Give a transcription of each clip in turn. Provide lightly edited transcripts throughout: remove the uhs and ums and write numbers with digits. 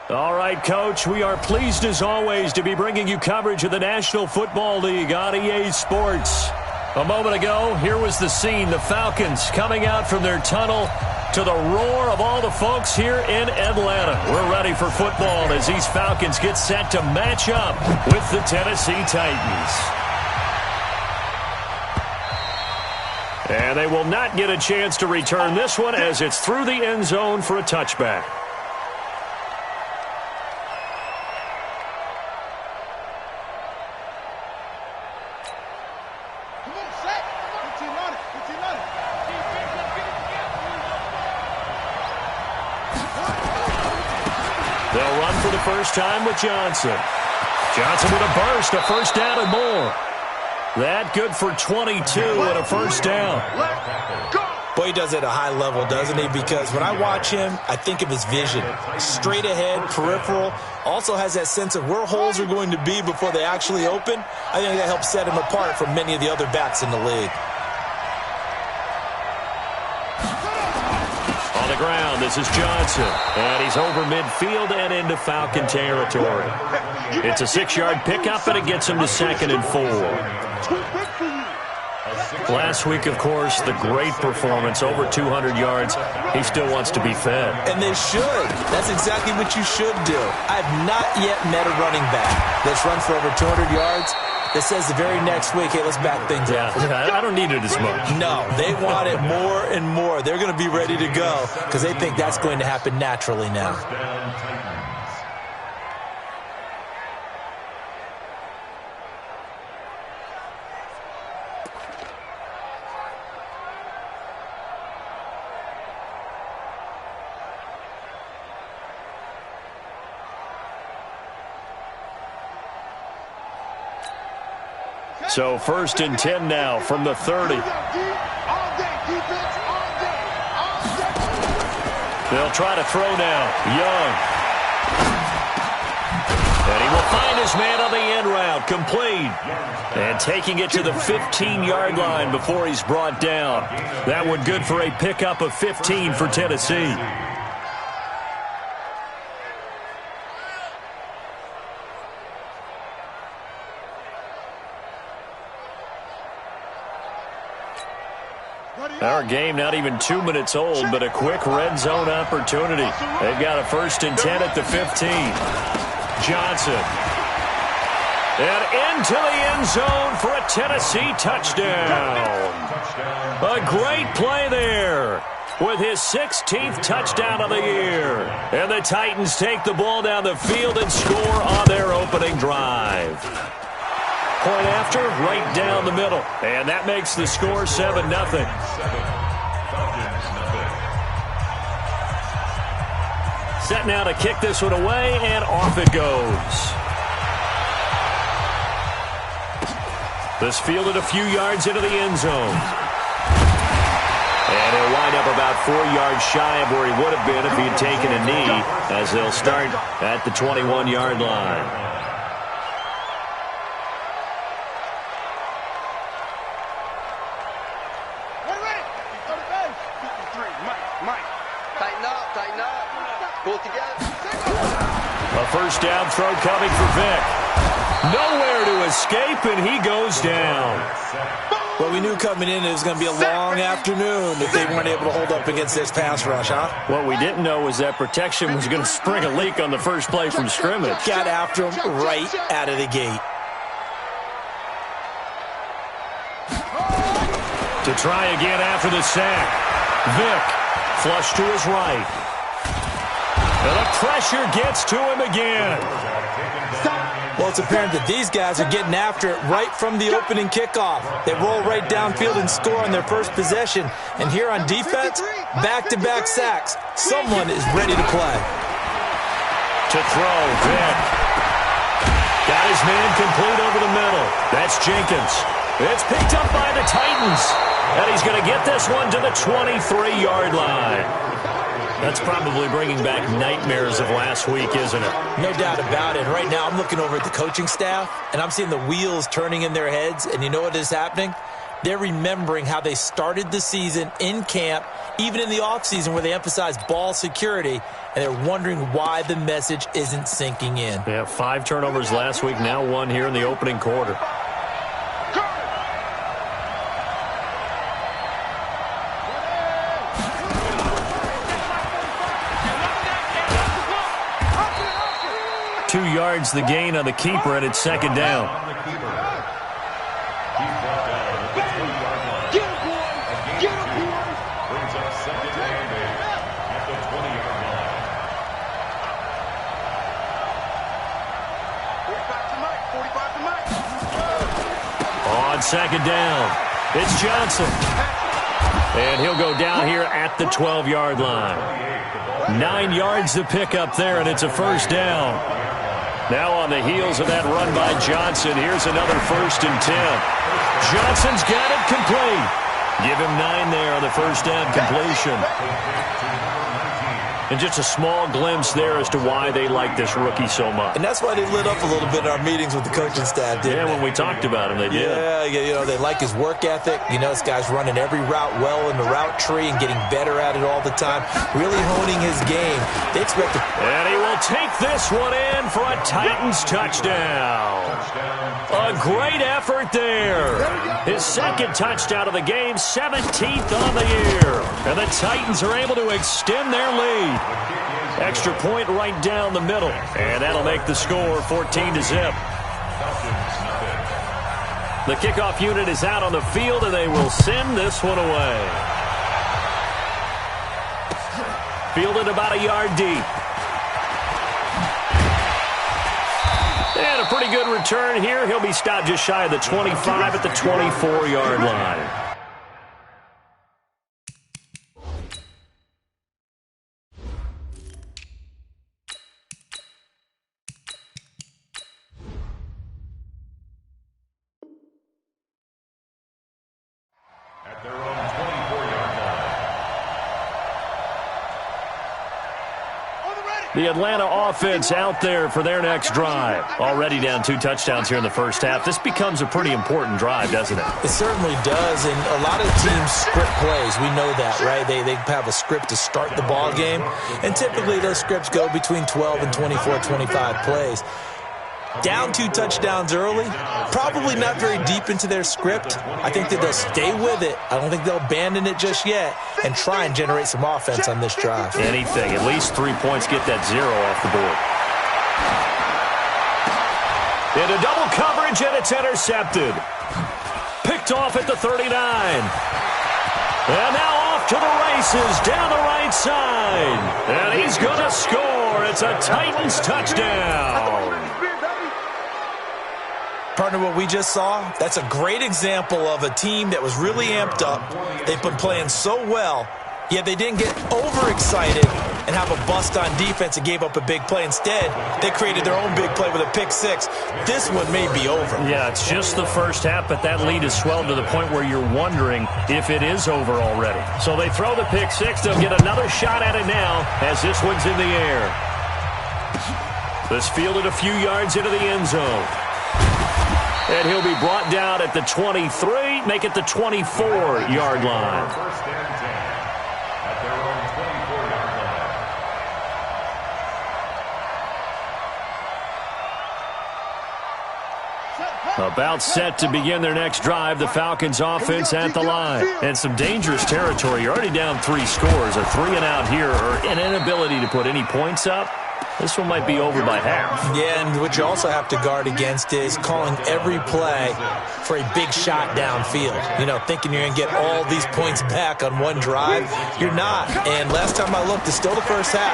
All right, Coach, we are pleased as always to be bringing you coverage of the National Football League on EA Sports. A moment ago, here was the scene. The Falcons coming out from their tunnel to the roar of all the folks here in Atlanta. We're ready for football as these Falcons get set to match up with the Tennessee Titans. And they will not get a chance to return this one as it's through the end zone for a touchback. They'll run for the first time with Johnson. Johnson with a burst, a first down and more. That good for 22 and a first down. Boy, he does it at a high level, doesn't he? Because when I watch him, I think of his vision. Straight ahead, peripheral. Also has that sense of where holes are going to be before they actually open. I think that helps set him apart from many of the other backs in the league. On the ground, this is Johnson. And he's over midfield and into Falcon territory. It's a 6-yard pickup, and it gets him to 2nd and 4. Last week, of course, the great performance, over 200 yards. He still wants to be fed. And they should. That's exactly what you should do. I have not yet met a running back that's run for over 200 yards that says the very next week, hey, let's back things up. I don't need it as much. No, they want it more and more. They're going to be ready to go because they think that's going to happen naturally now. So 1st and 10 now from the 30. They'll try to throw now. Young. And he will find his man on the end route. Complete. And taking it to the 15-yard line before he's brought down. That one good for a pickup of 15 for Tennessee. Our game not even 2 minutes old, but a quick red zone opportunity. They've got a 1st and 10 at the 15. Johnson. And into the end zone for a Tennessee touchdown. A great play there with his 16th touchdown of the year. And the Titans take the ball down the field and score on their opening drive. Point after, right down the middle. And that makes the score 7-0. Set now to kick this one away, and off it goes. This fielded a few yards into the end zone. And he'll wind up about 4 yards shy of where he would have been if he had taken a knee, as they'll start at the 21-yard line. A first down throw coming for Vick. Nowhere to escape, and he goes down. Well, we knew coming in it was going to be a long afternoon if they weren't able to hold up against this pass rush, huh? What we didn't know was that protection was going to spring a leak on the first play from scrimmage. Got after him right out of the gate. To try again after the sack. Vick, flush to his right. And the pressure gets to him again. Well, it's apparent that these guys are getting after it right from the opening kickoff. They roll right downfield and score on their first possession. And here on defense, back-to-back sacks. Someone is ready to play. To throw, Vick. Got his man complete over the middle. That's Jenkins. It's picked up by the Titans. And he's going to get this one to the 23-yard line. That's probably bringing back nightmares of last week, isn't it? No doubt about it. Right now, I'm looking over at the coaching staff, and I'm seeing the wheels turning in their heads. And you know what is happening? They're remembering how they started the season in camp, even in the offseason where they emphasized ball security, and they're wondering why the message isn't sinking in. Yeah, 5 turnovers last week, now 1 here in the opening quarter. Two yards the gain on the keeper, and it's second down. On second down, it's Johnson. And he'll go down here at the 12-yard line. 9 yards to pick up there, and it's a first down. Now on the heels of that run by Johnson, here's another 1st and 10. Johnson's got it complete. Give him 9 there on the first down completion. And just a small glimpse there as to why they like this rookie so much. And that's why they lit up a little bit in our meetings with the coaching staff, didn't they? Yeah, when we talked about him, they did. Yeah, they like his work ethic. This guy's running every route well in the route tree and getting better at it all the time, really honing his game. They expect to... And he will take this one in for a Titans touchdown. A great effort there. His second touchdown of the game, 17th on the year. And the Titans are able to extend their lead. Extra point right down the middle. And that'll make the score 14-0. The kickoff unit is out on the field, and they will send this one away. Fielded about a yard deep. And a pretty good return here. He'll be stopped just shy of the 25 at the 24-yard line. At their own 24-yard line. The Atlanta offense out there for their next drive. Already down 2 touchdowns here in the first half. This becomes a pretty important drive, doesn't it? It certainly does, and a lot of teams script plays. We know that, right? They have a script to start the ball game, and typically those scripts go between 12 and 24, 25 plays. Down 2 touchdowns early, probably not very deep into their script. I think that they'll stay with it. I don't think they'll abandon it just yet and try and generate some offense on this drive. Anything. At least 3 points, get that 0 off the board. Into double coverage, and it's intercepted. Picked off at the 39. And now off to the races down the right side. And he's going to score. It's a Titans touchdown. Partner, what we just saw, that's a great example of a team that was really amped up. They've been playing so well, yet they didn't get overexcited and have a bust on defense and gave up a big play. Instead, they created their own big play with a pick 6. This one may be over. Yeah, it's just the first half, but that lead has swelled to the point where you're wondering if it is over already. So they throw the pick 6. They'll get another shot at it now as this one's in the air. This fielded a few yards into the end zone. And he'll be brought down at the 23, make it the 24-yard line. First and 10 at their own 24-yard line. About set to begin their next drive, the Falcons offense at the line. And some dangerous territory. You're already down 3 scores. A 3-and-out here, or an inability to put any points up. This one might be over by half. Yeah, and what you also have to guard against is calling every play for a big shot downfield. Thinking you're going to get all these points back on one drive. You're not. And last time I looked, it's still the first half.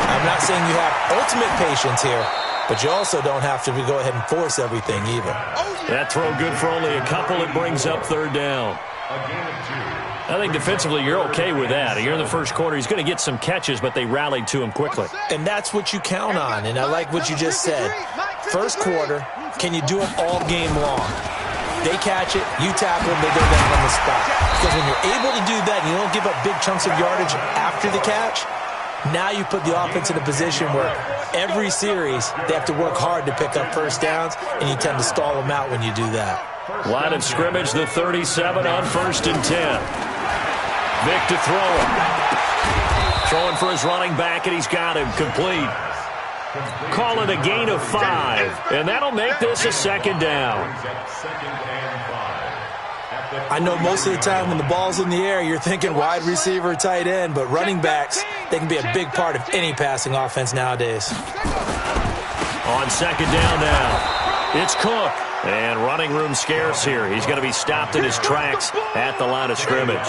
I'm not saying you have ultimate patience here, but you also don't have to go ahead and force everything either. That throw good for only a couple. It brings up 3rd down. A gain of 2. I think defensively you're okay with that. Here in the first quarter, he's going to get some catches, but they rallied to him quickly. And that's what you count on, and I like what you just said. First quarter, can you do it all game long? They catch it, you tackle them, they go down on the spot. Because when you're able to do that and you don't give up big chunks of yardage after the catch, now you put the offense in a position where every series they have to work hard to pick up first downs, and you tend to stall them out when you do that. Line of scrimmage, the 37 on 1st and 10. Vic to throw him. Throwing for his running back, and he's got him complete. Call it a gain of 5, and that'll make this a 2nd down. I know most of the time when the ball's in the air, you're thinking wide receiver, tight end, but running backs, they can be a big part of any passing offense nowadays. On 2nd down now, it's Cook. And running room scarce here. He's going to be stopped in his tracks at the line of scrimmage.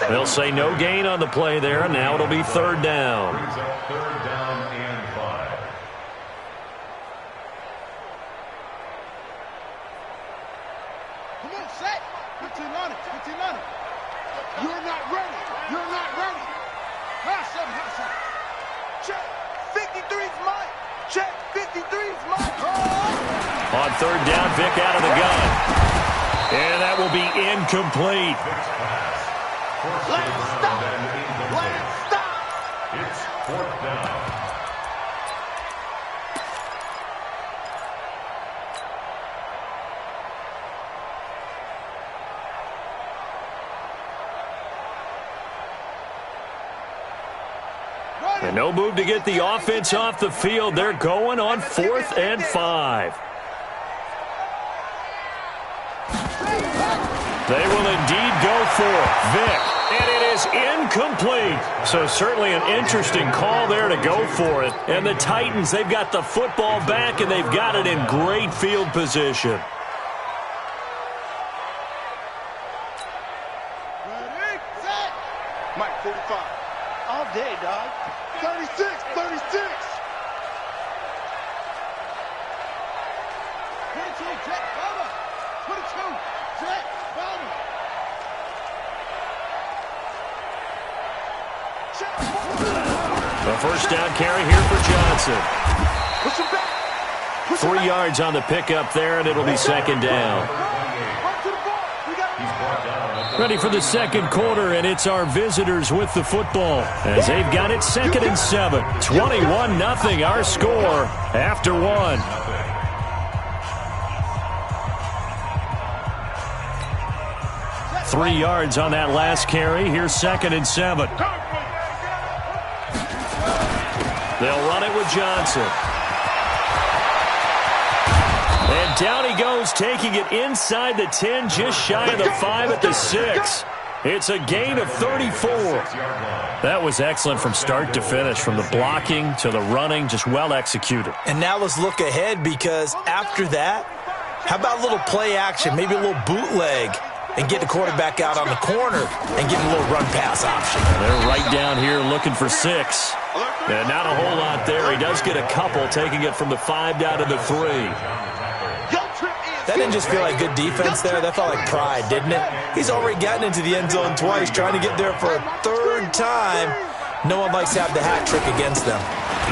They'll say no gain on the play there. Now it'll be 3rd down. Third down and 5. Come on, set. 15 on it. 15 on it. You're not ready. You're not ready. Pass him. Check. 53's mine. Check. 53's mine. On 3rd down, Vic out of the gun. And that will be incomplete. Let's stop. Let's stop. It's 4th down. And no move to get the offense off the field. They're going on 4th and 5. They will indeed go for it. Vic, and it is incomplete. So certainly an interesting call there to go for it. And the Titans, they've got the football back, and they've got it in great field position. Ready, set. Mike, 45. All day, dog. 36, 36. 22, check, cover. 22, check, cover. A 1st down carry here for Johnson. Push him back. 3 yards on the pickup there, and it'll be 2nd down. Run to the ball. We got Ready for the 2nd quarter, and it's our visitors with the football as they've got it 2nd and 7. 21-0 our score after 1. Three yards on that last carry. Here's 2nd and 7. They'll run it with Johnson. And down he goes, taking it inside the 10, just shy of the 5 at the 6. It's a gain of 34. That was excellent from start to finish, from the blocking to the running, just well executed. And now let's look ahead, because after that, how about a little play action, maybe a little bootleg, and get the quarterback out on the corner and give him a little run-pass option. They're right down here looking for 6. And not a whole lot there. He does get a couple, taking it from the 5 down to the 3. That didn't just feel like good defense there. That felt like pride, didn't it? He's already gotten into the end zone twice, trying to get there for a 3rd time. No one likes to have the hat trick against them.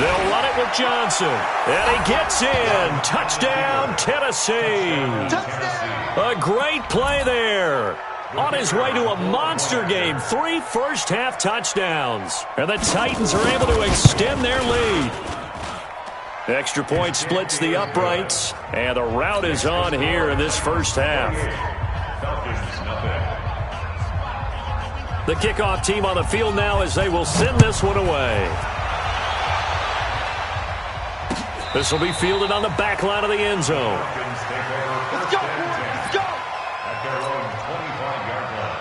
They'll run it with Johnson. And he gets in. Touchdown, Tennessee. A great play there. On his way to a monster game. 3 first-half touchdowns. And the Titans are able to extend their lead. Extra point splits the uprights. And the rout is on here in this first half. The kickoff team on the field now as they will send this one away. This will be fielded on the back line of the end zone. Let's go, let's go. At their own 25-yard line.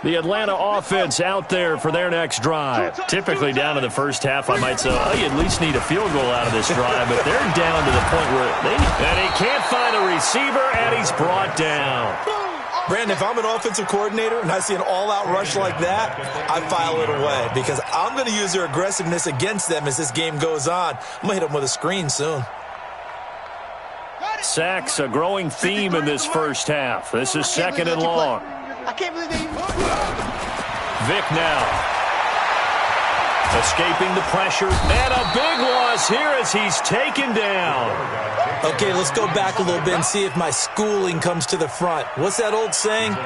The Atlanta offense out there for their next drive. Typically down in the first half, I might say, oh, you at least need a field goal out of this drive, but they're down to the point where and he can't find a receiver, and he's brought down. Brandon, if I'm an offensive coordinator and I see an all-out rush like that, I file it away, because I'm going to use their aggressiveness against them as this game goes on. I'm going to hit them with a screen soon. Sacks, a growing theme in this first half. This is 2nd and long. I can't believe they... Vic now. Escaping the pressure, and a big loss here as he's taken down. Okay, let's go back a little bit and see if my schooling comes to the front. What's that old saying?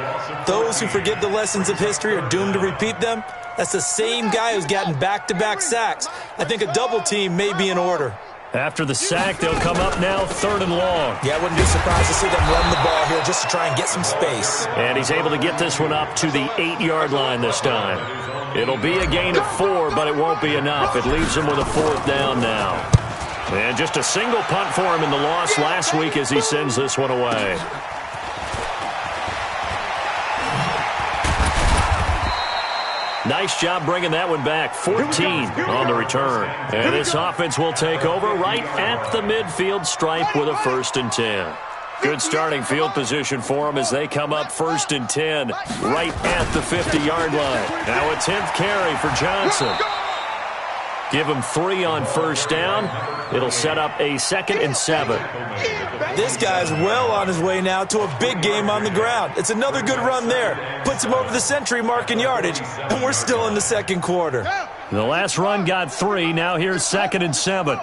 Those who forget the lessons of history are doomed to repeat them. That's the same guy who's gotten back-to-back sacks. I think a double team may be in order. After the sack, they'll come up now 3rd and long. Yeah, I wouldn't be surprised to see them run the ball here just to try and get some space. And he's able to get this one up to the 8-yard line this time. It'll be a gain of 4, but it won't be enough. It leaves him with a 4th down now. And just a single punt for him in the loss last week as he sends this one away. Nice job bringing that one back. 14 on the return. And this offense will take over right at the midfield stripe with a 1st and 10. Good starting field position for them as they come up 1st and 10 right at the 50-yard line. Now a 10th carry for Johnson. Give him 3 on 1st down. It'll set up a 2nd and 7. This guy's well on his way now to a big game on the ground. It's another good run there. Puts him over the century mark in yardage, and we're still in the 2nd quarter. The last run got 3. Now here's 2nd and 7.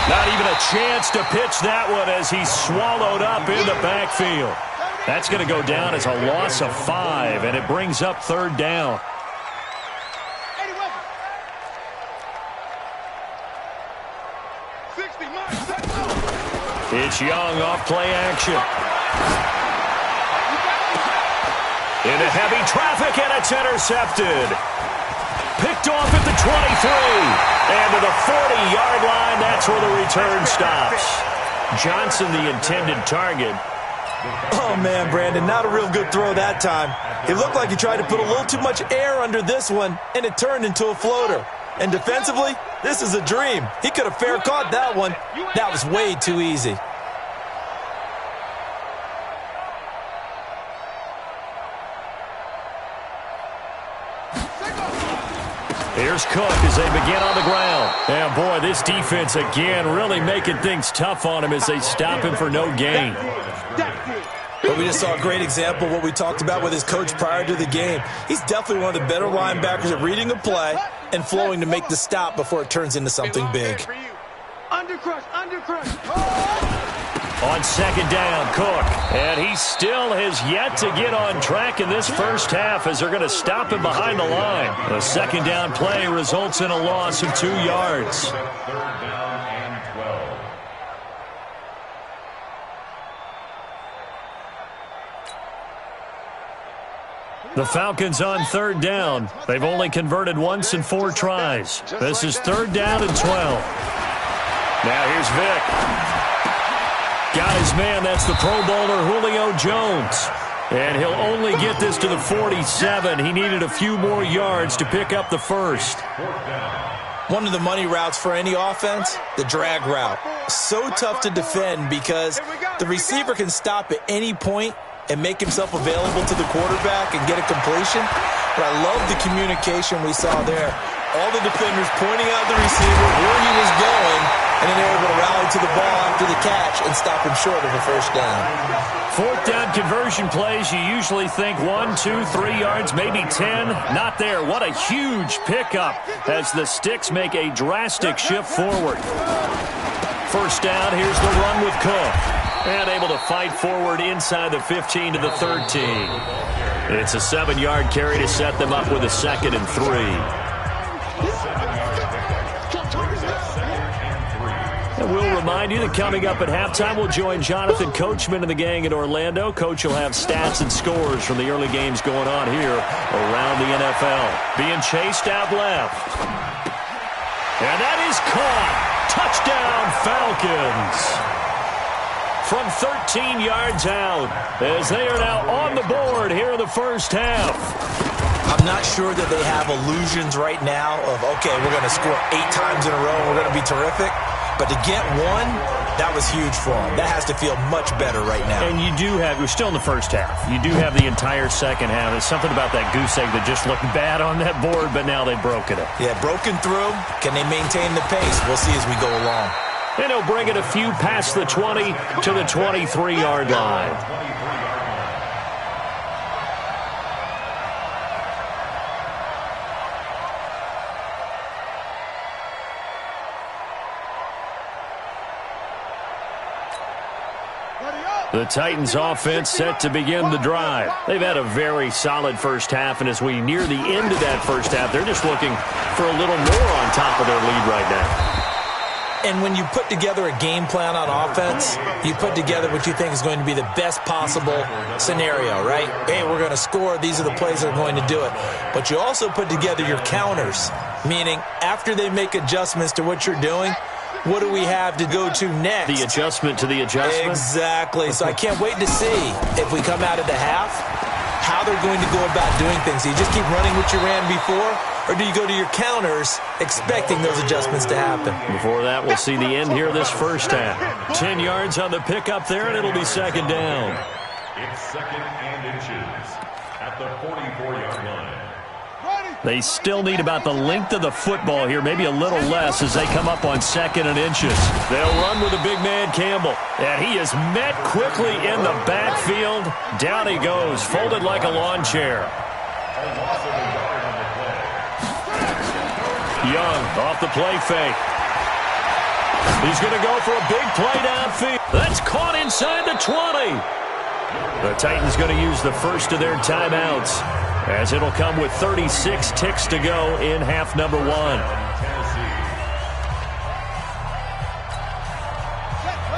Not even a chance to pitch that one as he's swallowed up in the backfield. That's going to go down as a loss of 5, and it brings up 3rd down. It's Young off play action. Into heavy traffic, and it's intercepted. Picked off at the 23. And to the 40-yard line, that's where the return stops. Johnson, the intended target. Oh, man, Brandon, not a real good throw that time. It looked like he tried to put a little too much air under this one, and it turned into a floater. And defensively, this is a dream. He could have fair caught that one. That was way too easy. Here's Cook as they begin on the ground. And, boy, this defense again really making things tough on him as they stop him for no gain. But we just saw a great example of what we talked about with his coach prior to the game. He's definitely one of the better linebackers at reading a play and flowing to make the stop before it turns into something big. Undercrush, undercrush. On 2nd down, Cook. And he still has yet to get on track in this first half as they're going to stop him behind the line. A 2nd down play results in a loss of 2 yards. 3rd down and 12. The Falcons on 3rd down. They've only converted once in 4 tries. This is 3rd down and 12. Now here's Vick. Got his man, that's the Pro Bowler Julio Jones. And he'll only get this to the 47. He needed a few more yards to pick up the 1st. One of the money routes for any offense, the drag route. So tough to defend because the receiver can stop at any point and make himself available to the quarterback and get a completion. But I love the communication we saw there. All the defenders pointing out the receiver, where he was going, and then they were able to rally to the ball after the catch and stop him short of a 1st down. 4th down conversion plays, you usually think 1, 2, 3 yards, maybe 10. Not there. What a huge pickup as the Sticks make a drastic shift forward. 1st down, here's the run with Cook. And able to fight forward inside the 15 to the 13. It's a 7-yard carry to set them up with a 2nd and 3. And we'll remind you that coming up at halftime, we'll join Jonathan Coachman and the gang in Orlando. Coach will have stats and scores from the early games going on here around the NFL. Being chased out left. And that is caught. Touchdown, Falcons. From 13 yards out as they are now on the board here in the first half. I'm not sure that they have illusions right now of, okay, we're going to score 8 times in a row and we're going to be terrific. But to get one, that was huge for them. That has to feel much better right now. And you do have, we're still in the first half. You do have the entire second half. There's something about that goose egg that just looked bad on that board, but now they've broken it. Yeah, broken through. Can they maintain the pace? We'll see as we go along. And he'll bring it a few past the 20 to the 23-yard line. The Titans offense set to begin the drive. They've had a very solid first half, and as we near the end of that first half, they're just looking for a little more on top of their lead right now. And when you put together a game plan on offense, you put together what you think is going to be the best possible scenario, right? Hey, we're going to score. These are the plays that are going to do it. But you also put together your counters, meaning after they make adjustments to what you're doing, what do we have to go to next? The adjustment to the adjustment? Exactly. So I can't wait to see if we come out of the half, how they're going to go about doing things. Do you just keep running what you ran before? Or do you go to your counters expecting those adjustments to happen? Before that, we'll see the end here this first half. 10 yards on the pickup there, and it'll be second down. It's second and inches at the 44-yard line. They still need about the length of the football here, maybe a little less as they come up on second and inches. They'll run with a big man, Campbell. And he is met quickly in the backfield. Down he goes, folded like a lawn chair. Young off the play fake. He's going to go for a big play downfield. That's caught inside the 20. The Titans going to use the first of their timeouts, as it'll come with 36 ticks to go in half number one.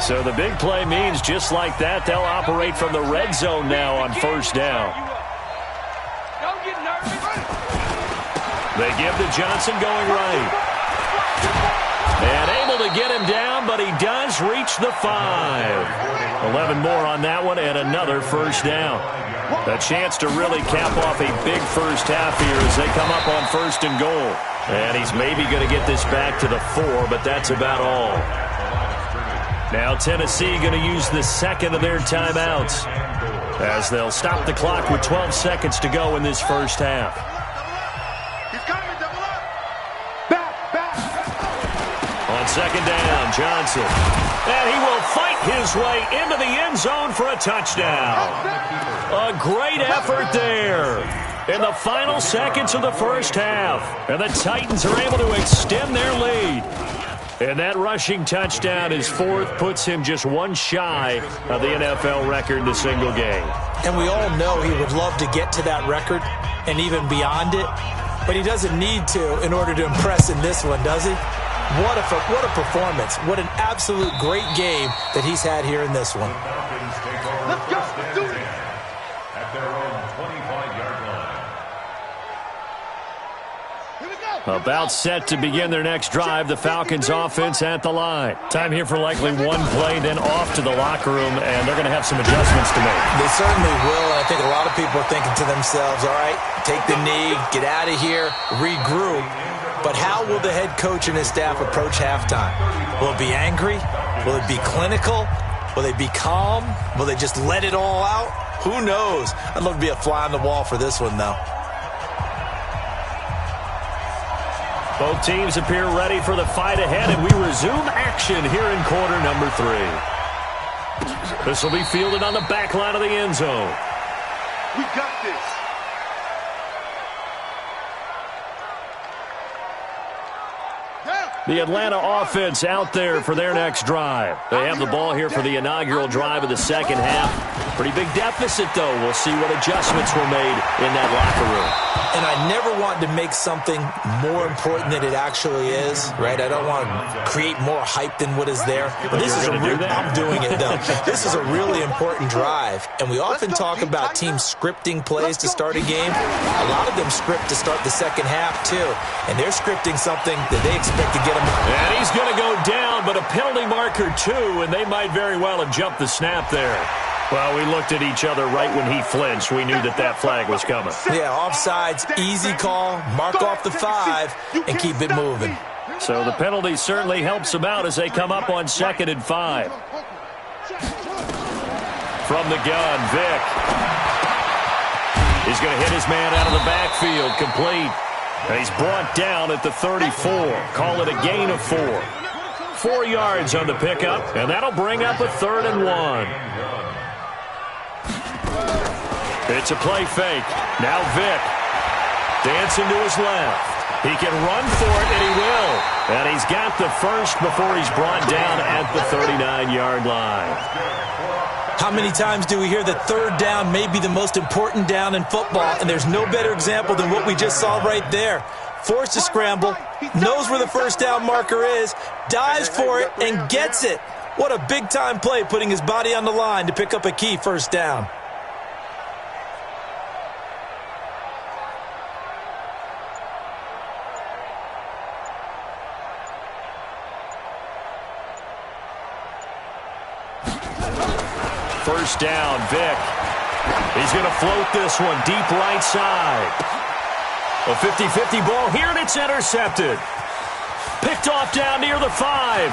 So the big play means just like that, they'll operate from the red zone now on first down. They give to Johnson going right. And able to get him down, but he does reach the 5. 11 more on that one and another first down. A chance to really cap off a big first half here as they come up on first and goal. And he's maybe going to get this back to the 4, but that's about all. Now Tennessee going to use the second of their timeouts as they'll stop the clock with 12 seconds to go in this first half. On second down, Johnson. And he will fight his way into the end zone for a touchdown. A great effort there in the final seconds of the first half. And the Titans are able to extend their lead. And that rushing touchdown, his fourth, puts him just one shy of the NFL record in a single game. And we all know he would love to get to that record and even beyond it. But he doesn't need to in order to impress in this one, does he? What a performance. What an absolute great game that he's had here in this one. Let's go. Do it. At their own 25-yard line. About set to begin their next drive, the Falcons offense at the line. Time here for likely one play, then off to the locker room, and they're going to have some adjustments to make. They certainly will, and I think a lot of people are thinking to themselves, all right, take the knee, get out of here, regroup. But how will the head coach and his staff approach halftime? Will it be angry? Will it be clinical? Will they be calm? Will they just let it all out? Who knows? I'd love to be a fly on the wall for this one, though. Both teams appear ready for the fight ahead, and we resume action here in quarter number 3. This will be fielded on the back line of the end zone. We got this. The Atlanta offense out there for their next drive. They have the ball here for the inaugural drive of the second half. Pretty big deficit, though. We'll see what adjustments were made in that locker room. And I never want to make something more important than it actually is, right? I don't want to create more hype than what is there. But this is I'm doing it, though. This is a really important drive. And we often talk about teams scripting plays to start a game. A lot of them script to start the second half, too. And they're scripting something that they expect to get them. And he's going to go down, but a penalty marker, too, and they might very well have jumped the snap there. Well, we looked at each other right when he flinched. We knew that that flag was coming. Yeah, offsides, easy call, mark off the 5, and keep it moving. So the penalty certainly helps them out as they come up on second and 5. From the gun, Vick. He's going to hit his man out of the backfield, complete. And he's brought down at the 34. Call it a gain of 4. 4 yards on the pickup, and that'll bring up a 3rd and 1. It's a play fake. Now Vick. Dancing to his left. He can run for it, and he will. And he's got the first before he's brought down at the 39-yard line. How many times do we hear that third down may be the most important down in football, and there's no better example than what we just saw right there. Forced to scramble, knows where the first down marker is, dives for it, and gets it. What a big-time play, putting his body on the line to pick up a key first down. First down, Vic. He's going to float this one deep right side. A 50-50 ball here, and it's intercepted. Picked off down near the 5.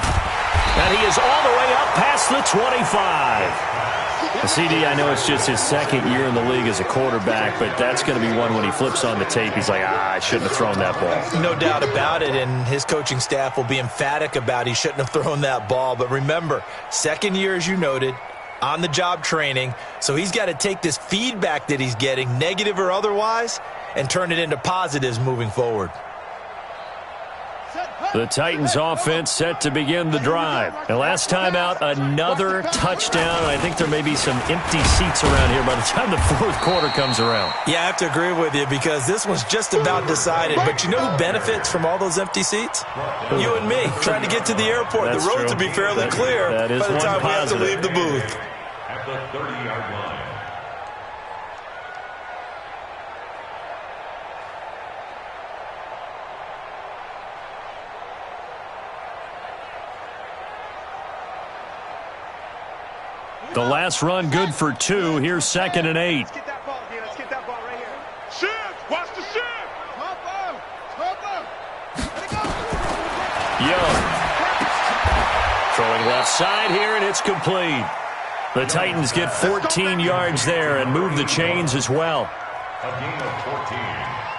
And he is all the way up past the 25. CD, I know it's just his second year in the league as a quarterback, but that's going to be one when he flips on the tape. He's like, I shouldn't have thrown that ball. No doubt about it, and his coaching staff will be emphatic about he shouldn't have thrown that ball. But remember, second year, as you noted, on-the-job training, so he's got to take this feedback that he's getting, negative or otherwise, and turn it into positives moving forward. The Titans offense set to begin the drive. And last time out, another touchdown. I think there may be some empty seats around here by the time the fourth quarter comes around. Yeah, I have to agree with you because this one's just about decided. But you know who benefits from all those empty seats? You and me, trying to get to the airport. That's the roads true. will be fairly clear by the time we have to leave the booth. At the 30-yard line. The last run good for 2. Here's 2nd and 8. Let's get that ball, D. Let's get that ball right here. Shift! Watch the shift! Pump up! Pump up! Let it go! Young. Throwing left side here, and it's complete. The Titans get 14 yards there and move the chains as well. A gain of 14.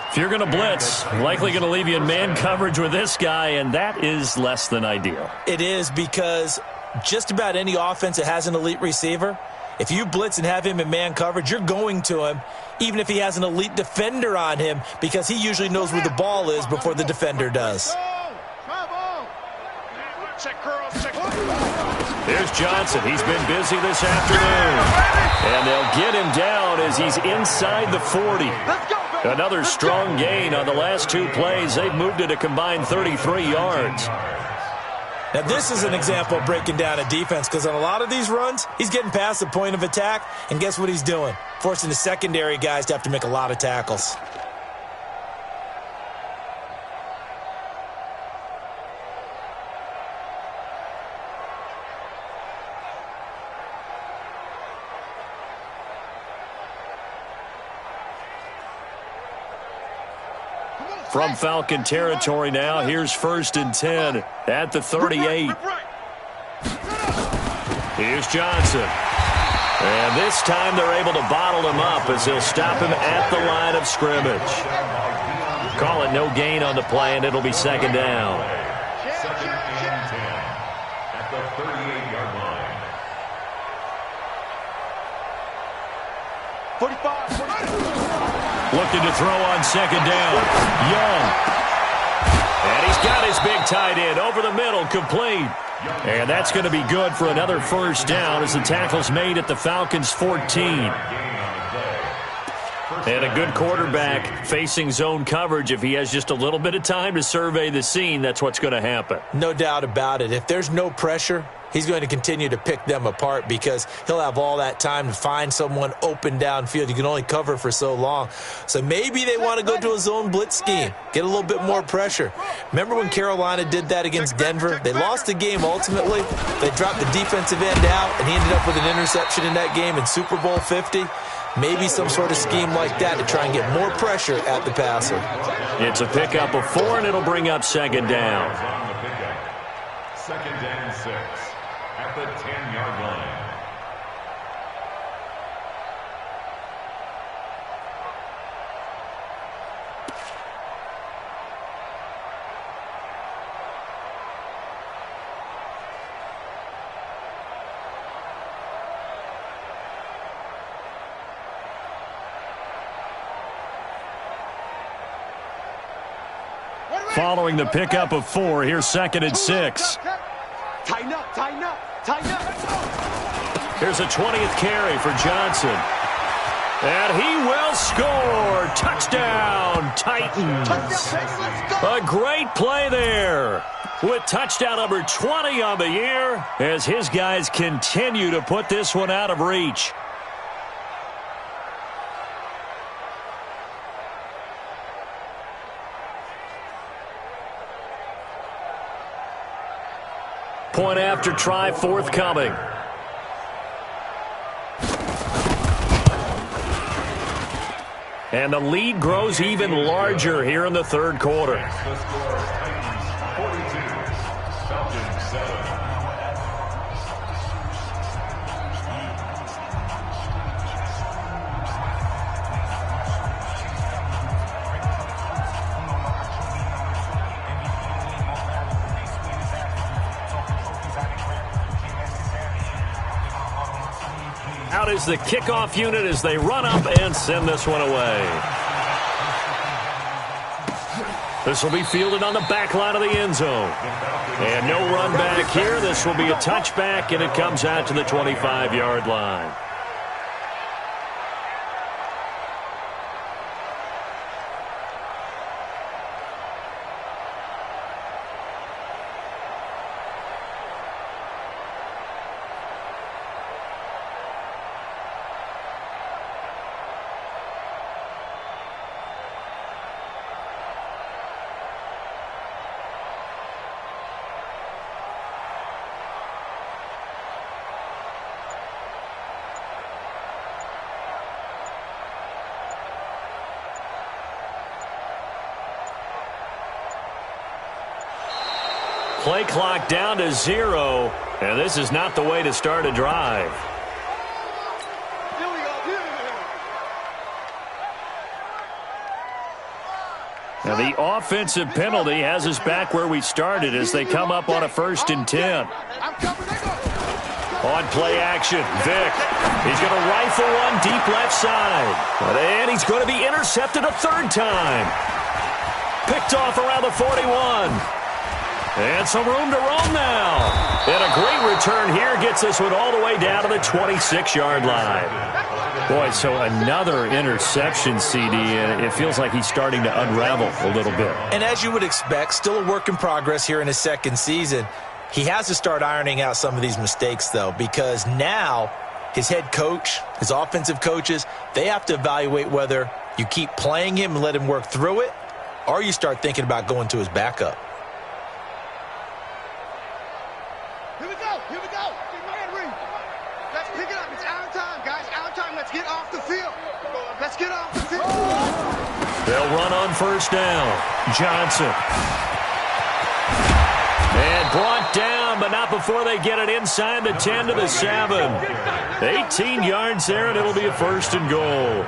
If you're going to blitz, likely going to leave you in man coverage with this guy, and that is less than ideal. It is because just about any offense that has an elite receiver, if you blitz and have him in man coverage, you're going to him, even if he has an elite defender on him, because he usually knows where the ball is before the defender does. Here's Johnson. He's been busy this afternoon. And they'll get him down as he's inside the 40. Another strong gain on the last 2 plays. They've moved it a combined 33 yards. Now, this is an example of breaking down a defense because on a lot of these runs, he's getting past the point of attack, and guess what he's doing? Forcing the secondary guys to have to make a lot of tackles. From Falcon territory now, here's 1st and 10 at the 38. Here's Johnson. And this time they're able to bottle him up as they'll stop him at the line of scrimmage. Call it no gain on the play, and it'll be 2nd down. 2nd and 10 at the 38-yard line. 45. Looking to throw on 2nd down. Young. And he's got his big tight end over the middle, complete. And that's going to be good for another first down as the tackle's made at the Falcons' 14. And a good quarterback facing zone coverage. If he has just a little bit of time to survey the scene, that's what's going to happen. No doubt about it. If there's no pressure, he's going to continue to pick them apart because he'll have all that time to find someone open downfield. You can only cover for so long. So maybe they want to go to a zone blitz scheme, get a little bit more pressure. Remember when Carolina did that against Denver? They lost the game ultimately. They dropped the defensive end out, and he ended up with an interception in that game in Super Bowl 50. Maybe some sort of scheme like that to try and get more pressure at the passer. It's a pickup of 4, and it'll bring up 2nd down. 2nd and 6 at the 10-yard line. following the pickup of 4. Here's 2nd and 6. Tighten up, tighten up, tighten up. Here's a 20th carry for Johnson. And he will score. Touchdown, Titans. A great play there. With touchdown number 20 on the year as his guys continue to put this one out of reach. Point after try forthcoming. And the lead grows even larger here in the third quarter. Out is the kickoff unit as they run up and send this one away. This will be fielded on the back line of the end zone. And no run back here. This will be a touchback, and it comes out to the 25-yard line. Play clock down to 0, and this is not the way to start a drive. Now the offensive penalty has us back where we started as they come up on a 1st and 10. On play action, Vick. He's going to rifle one deep left side. And he's going to be intercepted a 3rd time. Picked off around the 41. And some room to roam now. And a great return here gets this one all the way down to the 26-yard line. Boy, so another interception, CD, and it feels like he's starting to unravel a little bit. And as you would expect, still a work in progress here in his 2nd season. He has to start ironing out some of these mistakes, though, because now his head coach, his offensive coaches, they have to evaluate whether you keep playing him and let him work through it, or you start thinking about going to his backup. Here we go. Man read. Let's pick it up. It's our time, guys. Our time. Let's get off the field. Let's get off the field. They'll run on 1st down. Johnson. And brought down, but not before they get it inside the 10 to the 7. 18 yards there, and it'll be a 1st and goal.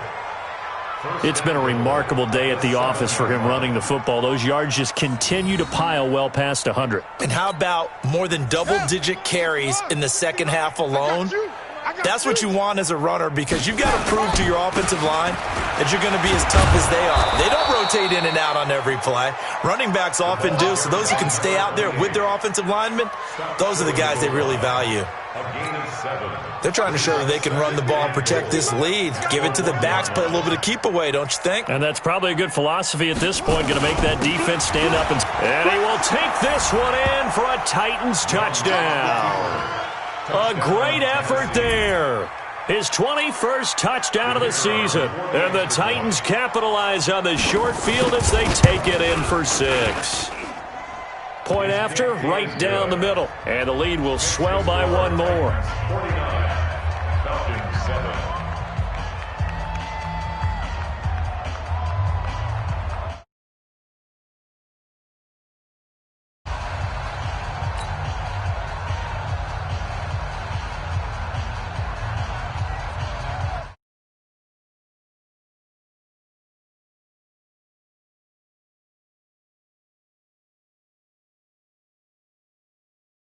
It's been a remarkable day at the office for him running the football. Those yards just continue to pile well past 100. And how about more than double-digit carries in the 2nd half alone? That's what you want as a runner, because you've got to prove to your offensive line that you're going to be as tough as they are. They don't rotate in and out on every play. Running backs often do, so those who can stay out there with their offensive linemen, those are the guys they really value. They're trying to show that they can run the ball and protect this lead. Give it to the backs, play a little bit of keep away, don't you think? And that's probably a good philosophy at this point, going to make that defense stand up. And he will take this one in for a Titans touchdown. A great effort there. His 21st touchdown of the season. And the Titans capitalize on the short field as they take it in for 6. Point after, right down the middle. And the lead will swell by one more.